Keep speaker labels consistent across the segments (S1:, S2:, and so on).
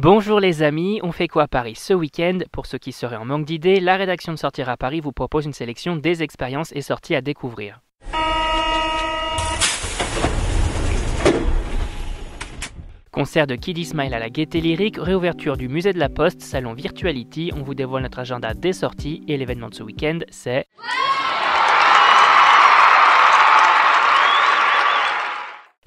S1: Bonjour les amis, on fait quoi à Paris ce week-end? Pour ceux qui seraient en manque d'idées, la rédaction de Sortir à Paris vous propose une sélection des expériences et sorties à découvrir. Concert de Kiddy Smile à la Gaîté Lyrique, réouverture du musée de la Poste, salon Virtuality, on vous dévoile notre agenda des sorties et l'événement de ce week-end c'est...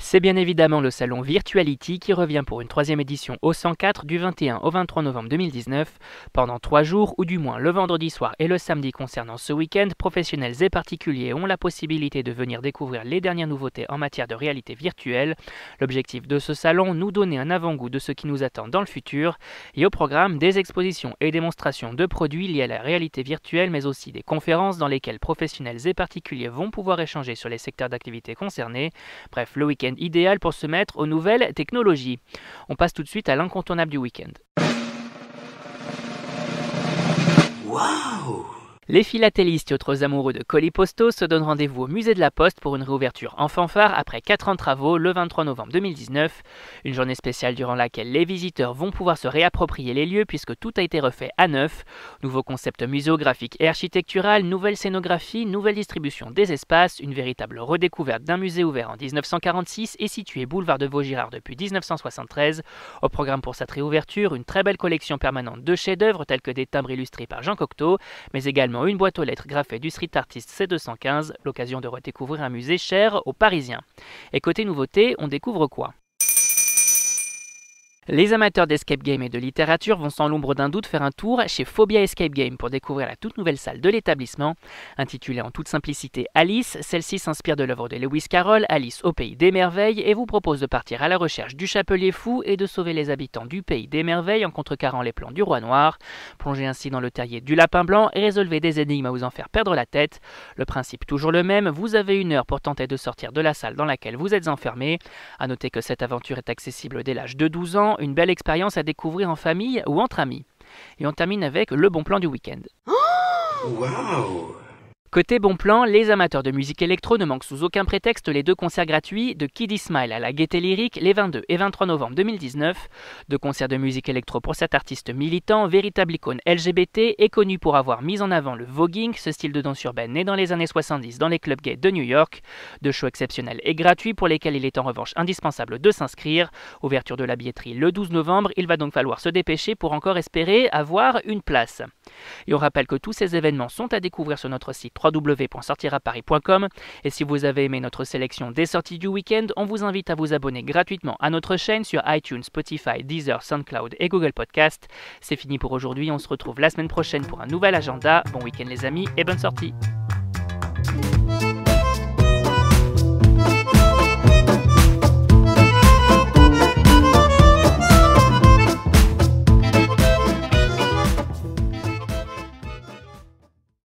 S1: C'est bien évidemment le salon Virtuality qui revient pour une troisième édition au 104 du 21 au 23 novembre 2019. Pendant 3 jours, ou du moins le vendredi soir et le samedi concernant ce week-end, professionnels et particuliers ont la possibilité de venir découvrir les dernières nouveautés en matière de réalité virtuelle. L'objectif de ce salon, nous donner un avant-goût de ce qui nous attend dans le futur. Et au programme, des expositions et démonstrations de produits liés à la réalité virtuelle, mais aussi des conférences dans lesquelles professionnels et particuliers vont pouvoir échanger sur les secteurs d'activité concernés. Bref, le week-end idéal pour se mettre aux nouvelles technologies. On passe tout de suite à l'incontournable du week-end. Waouh! Les philatélistes et autres amoureux de colis postaux se donnent rendez-vous au musée de la Poste pour une réouverture en fanfare après 4 ans de travaux le 23 novembre 2019. Une journée spéciale durant laquelle les visiteurs vont pouvoir se réapproprier les lieux puisque tout a été refait à neuf. Nouveaux concepts muséographiques et architectural, nouvelle scénographie, nouvelle distribution des espaces, une véritable redécouverte d'un musée ouvert en 1946 et situé boulevard de Vaugirard depuis 1973. Au programme pour cette réouverture, une très belle collection permanente de chefs-d'œuvre tels que des timbres illustrés par Jean Cocteau, mais également une boîte aux lettres graffée du street artist C215, l'occasion de redécouvrir un musée cher aux Parisiens. Et côté nouveauté, on découvre quoi ? Les amateurs d'escape game et de littérature vont sans l'ombre d'un doute faire un tour chez Phobia Escape Game pour découvrir la toute nouvelle salle de l'établissement. Intitulée en toute simplicité Alice, celle-ci s'inspire de l'œuvre de Lewis Carroll, Alice au pays des merveilles, et vous propose de partir à la recherche du chapelier fou et de sauver les habitants du pays des merveilles en contrecarrant les plans du roi noir. Plongez ainsi dans le terrier du lapin blanc et résolvez des énigmes à vous en faire perdre la tête. Le principe toujours le même, vous avez 1 heure pour tenter de sortir de la salle dans laquelle vous êtes enfermé. A noter que cette aventure est accessible dès l'âge de 12 ans, une belle expérience à découvrir en famille ou entre amis. Et on termine avec le bon plan du week-end. Wow! Côté bon plan, les amateurs de musique électro ne manquent sous aucun prétexte les 2 concerts gratuits de Kiddy Smile à la Gaîté Lyrique les 22 et 23 novembre 2019. 2 concerts de musique électro pour cet artiste militant, véritable icône LGBT et connu pour avoir mis en avant le voguing, ce style de danse urbaine né dans les années 70 dans les clubs gays de New York. 2 shows exceptionnels et gratuits pour lesquels il est en revanche indispensable de s'inscrire. Ouverture de la billetterie le 12 novembre, il va donc falloir se dépêcher pour encore espérer avoir une place. Et on rappelle que tous ces événements sont à découvrir sur notre site www.sortiraparis.com et si vous avez aimé notre sélection des sorties du week-end, on vous invite à vous abonner gratuitement à notre chaîne sur iTunes, Spotify, Deezer, SoundCloud et Google Podcast. C'est fini pour aujourd'hui, on se retrouve la semaine prochaine pour un nouvel agenda. Bon week-end les amis et bonne sortie!